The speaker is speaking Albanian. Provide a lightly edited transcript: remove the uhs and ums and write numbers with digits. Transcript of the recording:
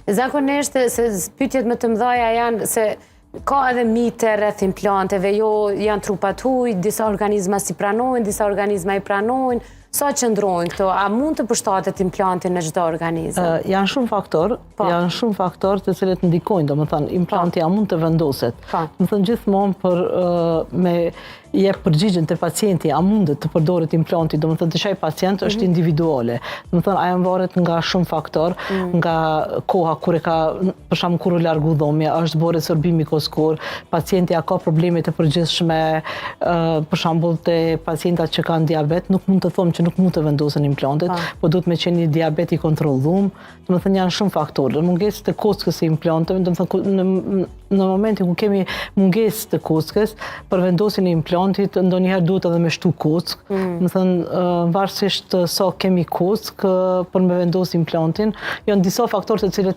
Zakonisht, se pyetjet më të mëdha janë se ka edhe mite rreth implanteve, jo janë trupat huj, disa organizma si pranojnë, disa organizma i pranojnë, sa qëndrojnë këto, a mund të përshtatet implantin në çdo organizëm? Janë shumë faktor të cilët ndikojnë, domethënë implanti a mund të vendoset. Domethënë gjithmonë për me jep përgjigjen te pacienti a mundet të përdoret implanti, domethënë të çaj pacient është individuale. Domethënë ajo varet nga shumë faktor, nga koha kur e ka, për shembull kur u largu dhomja, është bërë sorbimi koskor, pacienti a ka probleme të përgjithshme, për shembull te pacientat që kanë diabet, nuk mund të them që nuk mund të vendosen implantet, po duhet me qenë një diabet i kontrolluar. Domethënë janë shumë faktorë. Mungesë të kockës së implanteve, domethënë në momentin ku kemi mungesë të kockës, për vendosjen e implantit ndonjëherë duhet edhe me shtu kockë. Domethënë varësisht sa kemi kockë për me vendosë implantin, janë disa faktorë të cilët